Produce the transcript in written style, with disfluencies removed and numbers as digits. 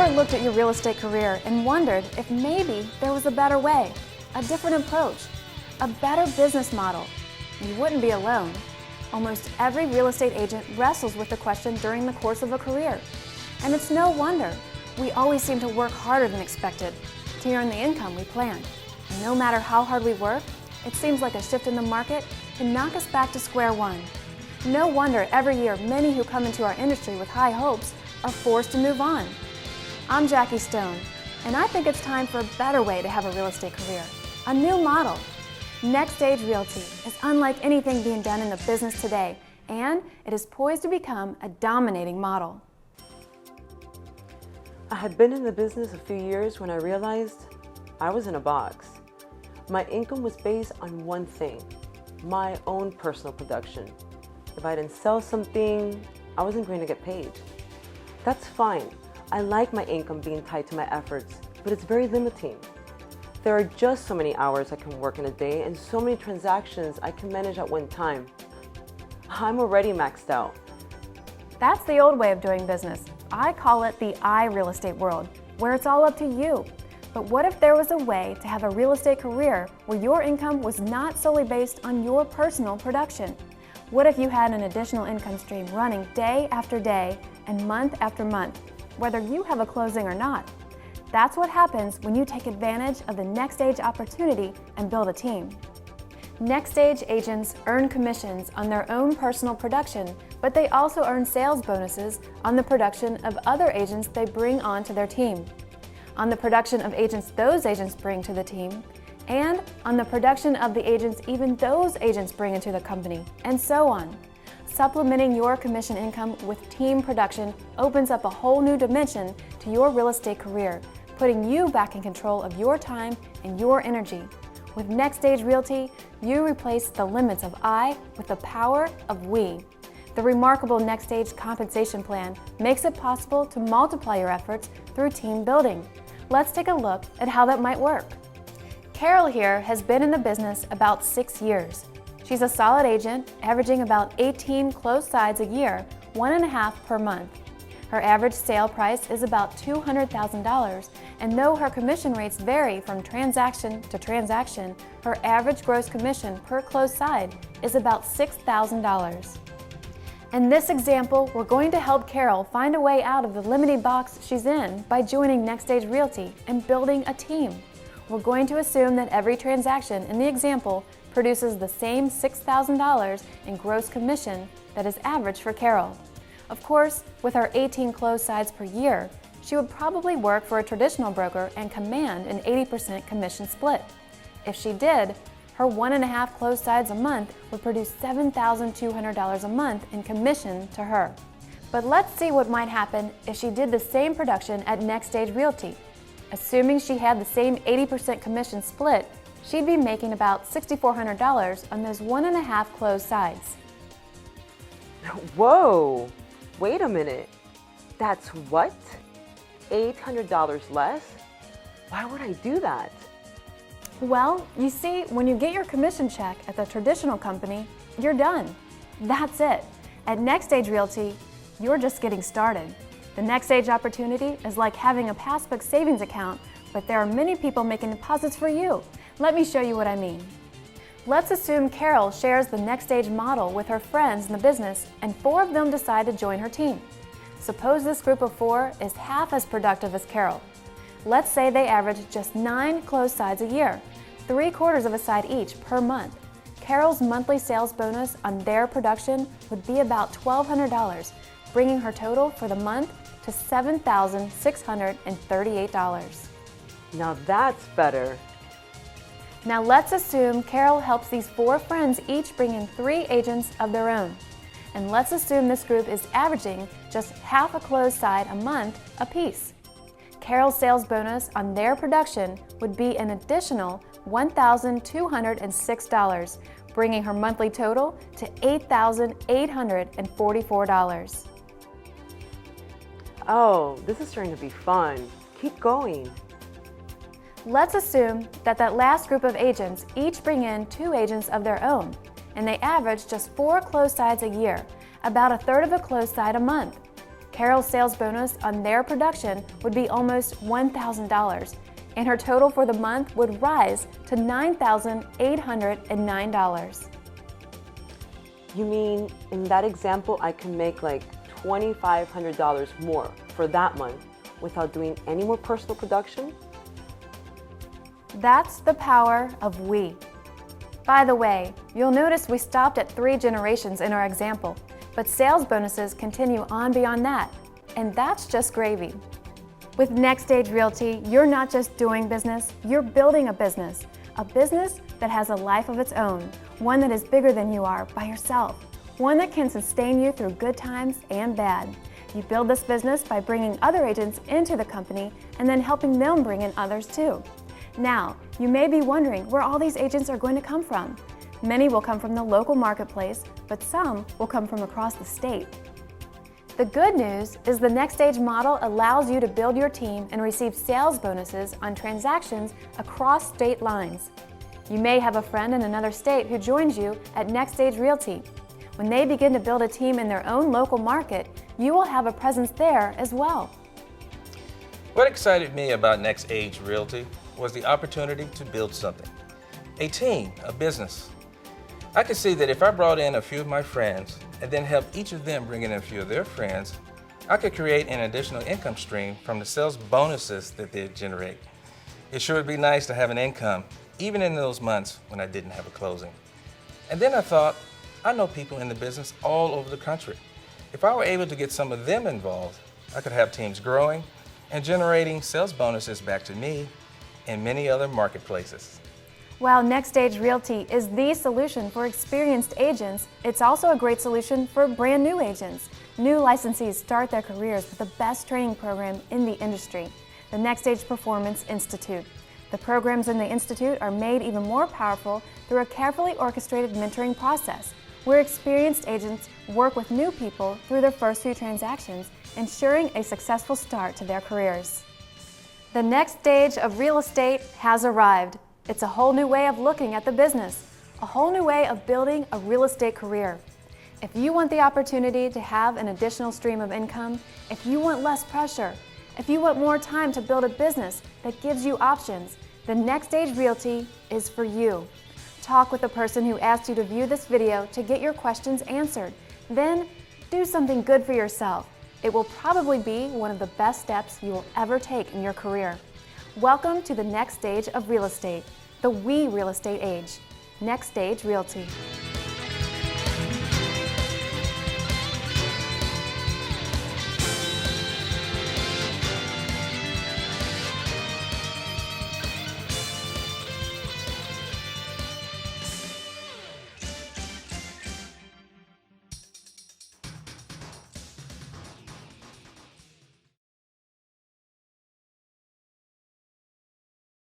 Ever looked at your real estate career and wondered if maybe there was a better way, a different approach, a better business model? You wouldn't be alone. Almost every real estate agent wrestles with the question during the course of a career. And it's no wonder. We always seem to work harder than expected to earn the income we planned. And no matter how hard we work, it seems like a shift in the market can knock us back to square one. No wonder every year many who come into our industry with high hopes are forced to move on. I'm Jackie Stone, and I think it's time for a better way to have a real estate career, a new model. Nextage Realty is unlike anything being done in the business today, and it is poised to become a dominating model. I had been in the business a few years when I realized I was in a box. My income was based on one thing, my own personal production. If I didn't sell something, I wasn't going to get paid. That's fine. I like my income being tied to my efforts, but it's very limiting. There are just so many hours I can work in a day and so many transactions I can manage at one time. I'm already maxed out. That's the old way of doing business. I call it the I real estate world, where it's all up to you. But what if there was a way to have a real estate career where your income was not solely based on your personal production? What if you had an additional income stream running day after day and month after month, whether you have a closing or not? That's what happens when you take advantage of the Nextage opportunity and build a team. Nextage agents earn commissions on their own personal production, but they also earn sales bonuses on the production of other agents they bring onto their team, on the production of agents those agents bring to the team, and on the production of the agents even those agents bring into the company, and so on. Supplementing your commission income with team production opens up a whole new dimension to your real estate career, putting you back in control of your time and your energy. With Nextage Realty, you replace the limits of I with the power of we. The remarkable Nextage compensation plan makes it possible to multiply your efforts through team building. Let's take a look at how that might work. Carol here has been in the business about 6 years. She's a solid agent, averaging about 18 closed sides a year, 1.5 per month. Her average sale price is about $200,000, and though her commission rates vary from transaction to transaction, her average gross commission per closed side is about $6,000. In this example, we're going to help Carol find a way out of the limiting box she's in by joining Nextage Realty and building a team. We're going to assume that every transaction in the example produces the same $6,000 in gross commission that is average for Carol. Of course, with her 18 closed sides per year, she would probably work for a traditional broker and command an 80% commission split. If she did, her 1.5 closed sides a month would produce $7,200 a month in commission to her. But let's see what might happen if she did the same production at Nextage Realty. Assuming she had the same 80% commission split, she'd be making about $6,400 on those 1.5 closed sides. Whoa, wait a minute. That's what? $800 less? Why would I do that? Well, you see, when you get your commission check at the traditional company, you're done. That's it. At Nextage Realty, you're just getting started. The Nextage opportunity is like having a passbook savings account, but there are many people making deposits for you. Let me show you what I mean. Let's assume Carol shares the Nextage model with her friends in the business, and 4 of them decide to join her team. Suppose this group of 4 is half as productive as Carol. Let's say they average just 9 closed sides a year, 3/4 of a side each per month. Carol's monthly sales bonus on their production would be about $1,200, bringing her total for the month to $7,638. Now that's better. Now let's assume Carol helps these 4 friends each bring in 3 agents of their own. And let's assume this group is averaging just half a closed side a month apiece. Carol's sales bonus on their production would be an additional $1,206, bringing her monthly total to $8,844. Oh, this is starting to be fun. Keep going. Let's assume that last group of agents each bring in 2 agents of their own, and they average just 4 closed sides a year, about 1/3 of a closed side a month. Carol's sales bonus on their production would be almost $1,000, and her total for the month would rise to $9,809. You mean, in that example, I can make like $2,500 more for that month without doing any more personal production? That's the power of we. By the way, you'll notice we stopped at 3 generations in our example, but sales bonuses continue on beyond that, and that's just gravy. With Nextage Realty, you're not just doing business, you're building a business that has a life of its own, one that is bigger than you are by yourself, one that can sustain you through good times and bad. You build this business by bringing other agents into the company and then helping them bring in others too. Now, you may be wondering where all these agents are going to come from. Many will come from the local marketplace, but some will come from across the state. The good news is the Nextage model allows you to build your team and receive sales bonuses on transactions across state lines. You may have a friend in another state who joins you at Nextage Realty. When they begin to build a team in their own local market, you will have a presence there as well. What excited me about Nextage Realty was the opportunity to build something, a team, a business. I could see that if I brought in a few of my friends and then helped each of them bring in a few of their friends, I could create an additional income stream from the sales bonuses that they generate. It sure would be nice to have an income, even in those months when I didn't have a closing. And then I thought, I know people in the business all over the country. If I were able to get some of them involved, I could have teams growing and generating sales bonuses back to me and many other marketplaces. While Nextage Realty is the solution for experienced agents, it's also a great solution for brand new agents. New licensees start their careers with the best training program in the industry, the Nextage Performance Institute. The programs in the Institute are made even more powerful through a carefully orchestrated mentoring process, where experienced agents work with new people through their first few transactions, ensuring a successful start to their careers. The next stage of real estate has arrived. It's a whole new way of looking at the business, a whole new way of building a real estate career. If you want the opportunity to have an additional stream of income, if you want less pressure, if you want more time to build a business that gives you options, then Nextage Realty is for you. Talk with the person who asked you to view this video to get your questions answered. Then do something good for yourself. It will probably be one of the best steps you will ever take in your career. Welcome to the next stage of real estate, the we real estate age. Nextage Realty.